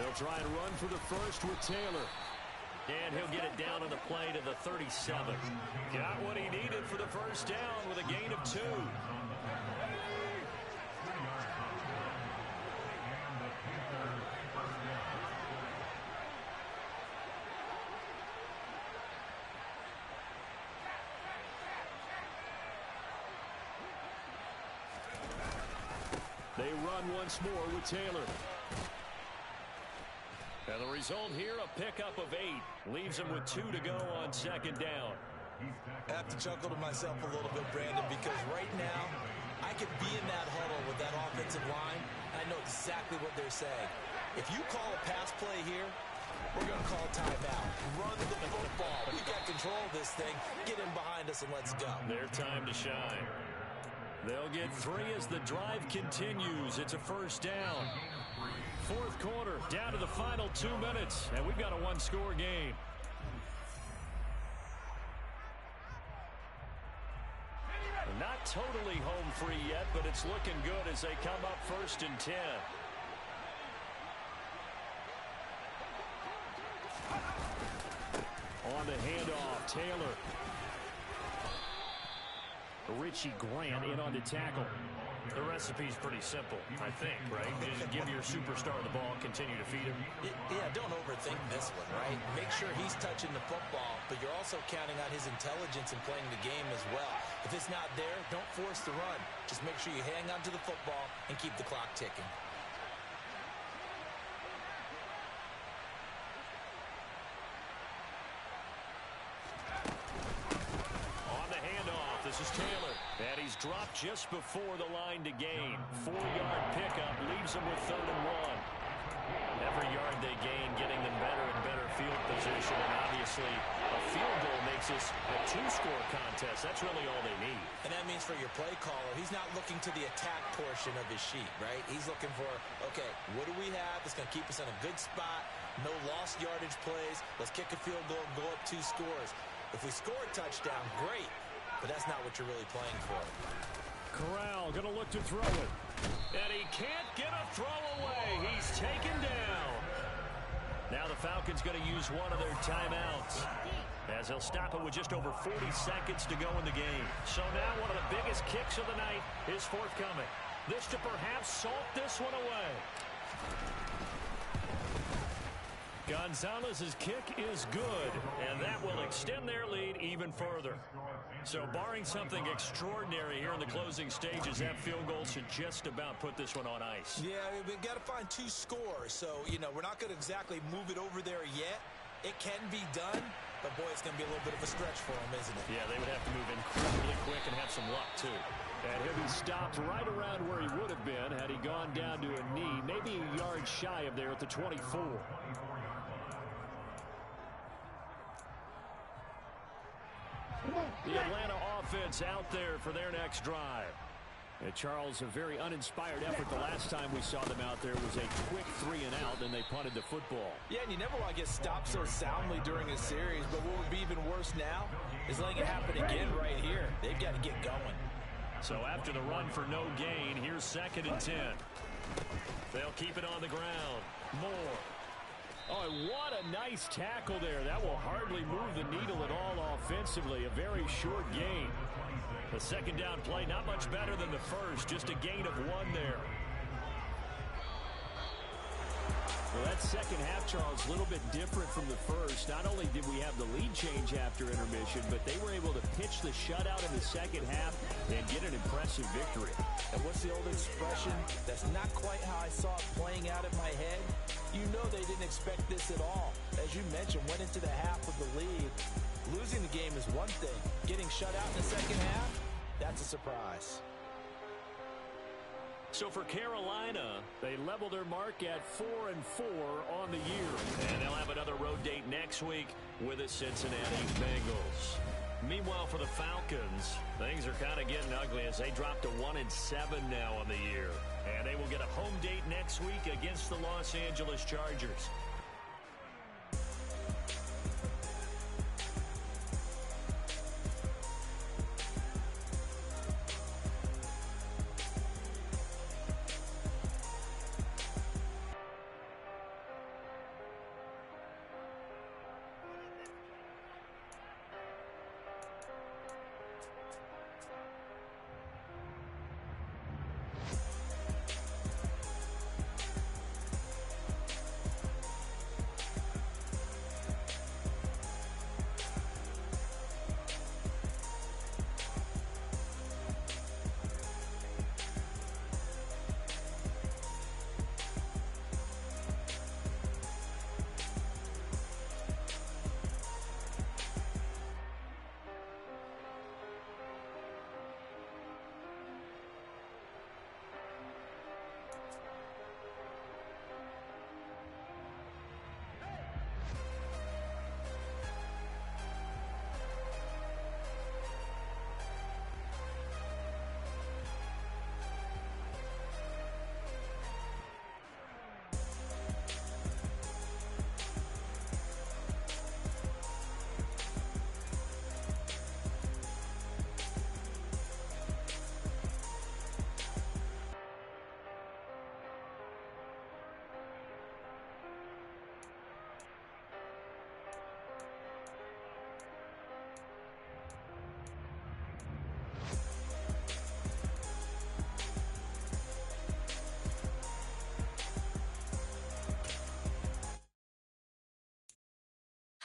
They'll try and run for the first with Taylor. And he'll get it down on the play to the 37. Got what he needed for the first down with a gain of 2. They run once more with Taylor. And the result here, a pickup of 8. Leaves him with 2 to go on 2nd down. I have to chuckle to myself a little bit, Brandon, because right now, I could be in that huddle with that offensive line. I know exactly what they're saying. If you call a pass play here, we're going to call timeout. Run the football. We got control of this thing. Get in behind us and let's go. Their time to shine. They'll get 3 as the drive continues. It's a first down. 4th quarter, down to the final 2 minutes, and we've got a 1-score game. Not totally home free yet, but it's looking good as they come up 1st and 10. On the handoff, Taylor. Richie Grant in on the tackle. The recipe's pretty simple, I think, right? Just give your superstar the ball, continue to feed him. Yeah, don't overthink this one, right? Make sure he's touching the football, but you're also counting on his intelligence in playing the game as well. If it's not there, don't force the run. Just make sure you hang on to the football and keep the clock ticking. This is Taylor, and he's dropped just before the line to gain. 4-yard pickup leaves him with 3rd and 1. Every yard they gain, getting them better and better field position, and obviously a field goal makes this a 2-score contest. That's really all they need. And that means for your play caller, he's not looking to the attack portion of his sheet, right? He's looking for, okay, what do we have that's going to keep us in a good spot? No lost yardage plays. Let's kick a field goal and go up 2 scores. If we score a touchdown, great. But that's not what you're really playing for. Corral going to look to throw it. And he can't get a throw away. He's taken down. Now the Falcons going to use one of their timeouts, as they'll stop it with just over 40 seconds to go in the game. So now one of the biggest kicks of the night is forthcoming. This to perhaps salt this one away. Gonzalez's kick is good, and that will extend their lead even further. So barring something extraordinary here in the closing stages, that field goal should just about put this one on ice. Yeah, we've got to find 2 scores. So, you know, we're not going to exactly move it over there yet. It can be done, but, boy, it's going to be a little bit of a stretch for them, isn't it? Yeah, they would have to move incredibly quick and have some luck, too. And he'll be stopped right around where he would have been had he gone down to a knee, maybe a yard shy of there at the 24. The Atlanta offense out there for their next drive. And Charles, a very uninspired effort the last time we saw them out there was a quick 3 and out, and they punted the football. Yeah, and you never want to get stopped so soundly during a series, but what would be even worse now is letting it happen again right here. They've got to get going. So after the run for no gain, here's 2nd and 10. They'll keep it on the ground. Moore. Oh, what a nice tackle there. That will hardly move the needle at all offensively. A very short gain. The 2nd down play, not much better than the first. Just a gain of 1 there. Well, that second half, Charles, a little bit different from the first. Not only did we have the lead change after intermission, but they were able to pitch the shutout in the second half and get an impressive victory. And what's the old expression? That's not quite how I saw it playing out in my head. You know they didn't expect this at all. As you mentioned, went into the half with the lead. Losing the game is one thing. Getting shut out in the second half, that's a surprise. So for Carolina, they level their mark at 4-4 on the year. And they'll have another road date next week with the Cincinnati Bengals. Meanwhile, for the Falcons, things are kind of getting ugly as they drop to 1-7 now on the year. And they will get a home date next week against the Los Angeles Chargers.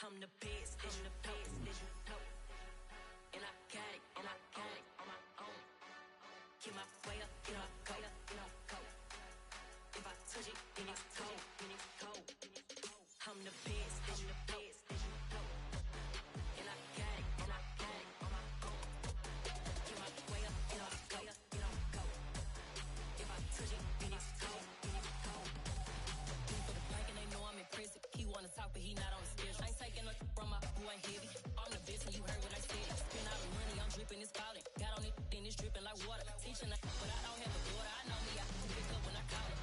I'm the best, as you know. And I got it on my own. Get my way up, go. If I touch it, then it's cold. I'm the best, as you know. And I got it on my own. Get my way up, go. If I touch it, then it's cold. For the blank and they know I'm impressive. He wanna talk, but he not on the schedule. I ain't taking no from my boy heavy. I'm the best and you heard what I said. Spend all the money, I'm dripping, it's falling. Got on it, then it's dripping like water. Teaching but I don't have a daughter. I know me, I can pick up when I call it.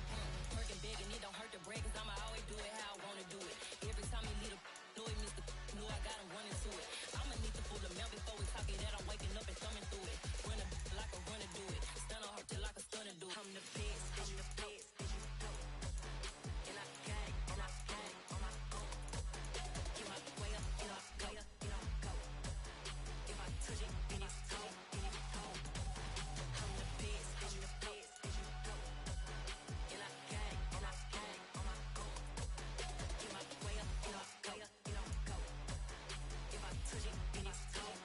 Working big and it don't hurt to break, cause I'ma always do it how I wanna do it. Every time he lead a know it means the know I got him running to it. I'ma need to pull the milk before we talk it that I'm waking up and thumbing through it. Run a like a runner do it. Stun on her till like a stunner do it. I'm the best, I'm the best. And I got it on my own. Get my way up, go. If I touch it, then it's cold. I'm the best, I'm the best. And I got it on my own. Get my way up, go. If I touch it, then it's cold.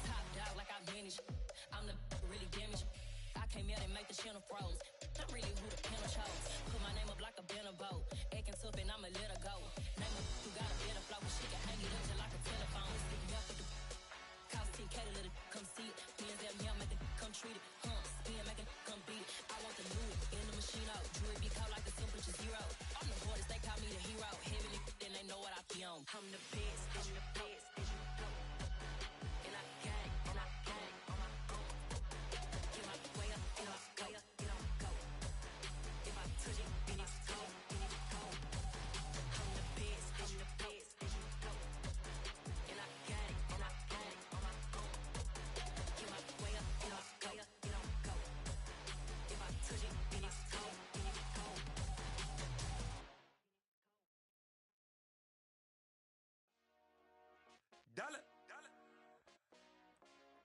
Top dog like I manage. I'm the really damaged. I came out and make the channel froze. Not really who the panel chose. Put my name up like a banner boat. Acting tough and I'ma let her go. Name her who got a better flow. She can hang it up just like a telephone. Stick me up with the cost 10K to let it come see it. Hands at me, I make it come treat it. Spin, make it come beat it. I want the new in the machine out. Jewelry be called like the temperature zero. I'm the hardest, they call me the hero. Heaven then they know what I be on. I'm the best, I'm the best. And I got it on my own. Get my way up, go. If I touch it, then it's cold. I'm the best, I'm the best. And I got it on my own. Get my way up, go. If I touch it, then it's cold. Dollar.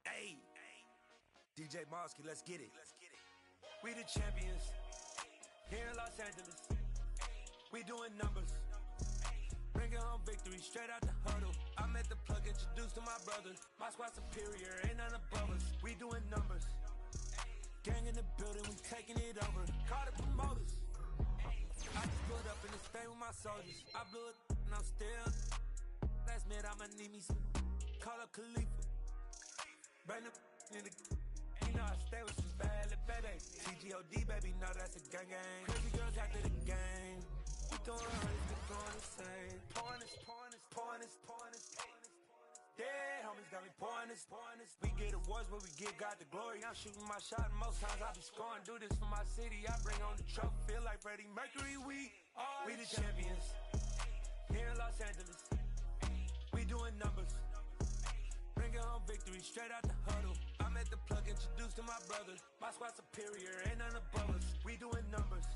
Hey, DJ Mosky, let's get it. We the champions. Here in Los Angeles, we doing numbers. Bringing home victory straight out the huddle. I'm at the plug, introduced to my brothers. My squad superior, ain't none above us. We doing numbers. Gang in the building, we taking it over. Call the promoters. I just pulled up in the state with my soldiers. I blew it and I'm still. Last minute, I'ma need me some. Call up Khalifa. Bring the in the. You know I stay with some bad little baby. TGOD, baby, know that's a gang gang. Crazy girls after the game. We doing hundreds, we going insane. Pouring this. Dead homies got me pouring this. We get awards, but we give God the glory. I'm shooting my shot, and most times I be scoring. Do this for my city, I bring on the trophy. Feel like Freddie Mercury, we the champions. Here in Los Angeles, we doing numbers. Bringing home victory straight out the huddle. I'm at the plug, introduced to my brothers. My squad superior, ain't none above us. We doing numbers.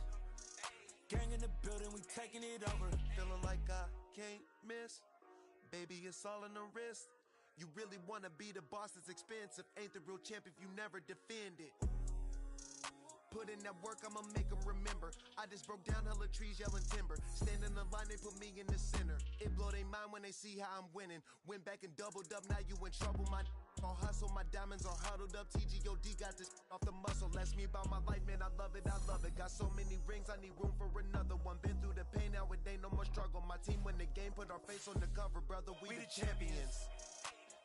Gang in the building, we taking it over. Feeling like I can't miss. Baby, it's all in the wrist. You really wanna be the boss, it's expensive. Ain't the real champ if you never defend it. Put in that work, I'ma make them remember. I just broke down hella trees, yelling timber. Stand in the line, they put me in the center. It blow they mind when they see how I'm winning. Went back and doubled up, now you in trouble. My all hustle, my diamonds are huddled up. TGOD got this off the muscle. Ask me about my life, man, I love it. Got so many rings, I need room for another one. Been through the pain, now it ain't no more struggle. My team win the game, put our face on the cover, brother. We the champions.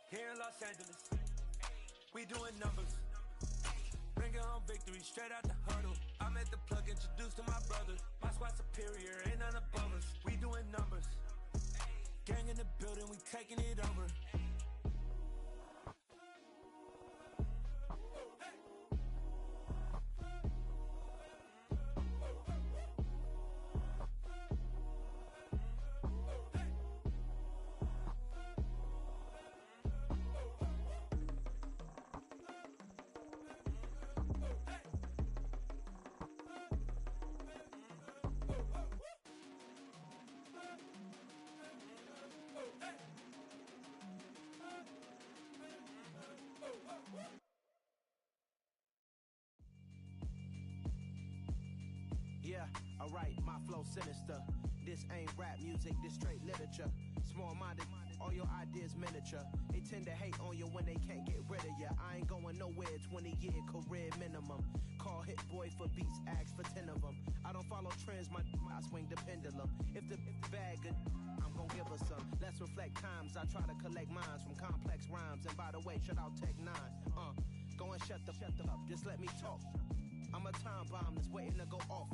Here in Los Angeles, we doing numbers. Bringing home victory straight out the huddle. I'm at the plug, introduced to my brothers. My squad superior, ain't none above us. We doing numbers. Gang in the building, we taking it over. Yeah, alright, my flow sinister. This ain't rap music, this straight literature. Small-minded, all your ideas miniature. They tend to hate on you when they can't get rid of you. I ain't going nowhere, 20-year career minimum. Call Hit Boy for beats, ask for 10 of them. I don't follow trends, I swing the pendulum. If the bag good, I'm gon' give her some. Let's reflect times, I try to collect minds from complex rhymes. And by the way, shout out Tech 9. Go and shut the up, just let me talk. I'm a time bomb that's waiting to go off.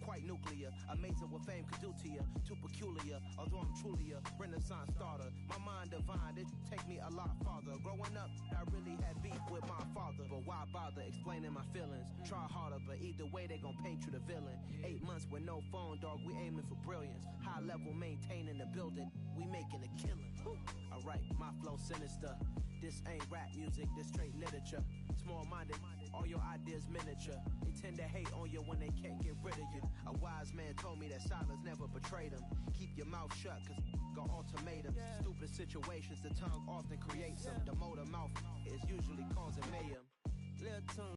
Quite nuclear, amazing what fame could do to you. Too peculiar, although I'm truly a renaissance starter. My mind divine, it take me a lot farther. Growing up, I really had beef with my father. But why bother explaining my feelings? Try harder, but either way they gon' paint you the villain. 8 months with no phone, dog, we aiming for brilliance. High level, maintaining the building, we making a killing. Alright, my flow sinister. This ain't rap music, this straight literature. Small-minded, all your ideas miniature. They tend to hate on you when they can't get rid of you. A wise man told me that silence never betrayed him. Keep your mouth shut, cause got ultimatums. Stupid situations, the tongue often creates them. The motor mouth is usually causing mayhem. Little tune.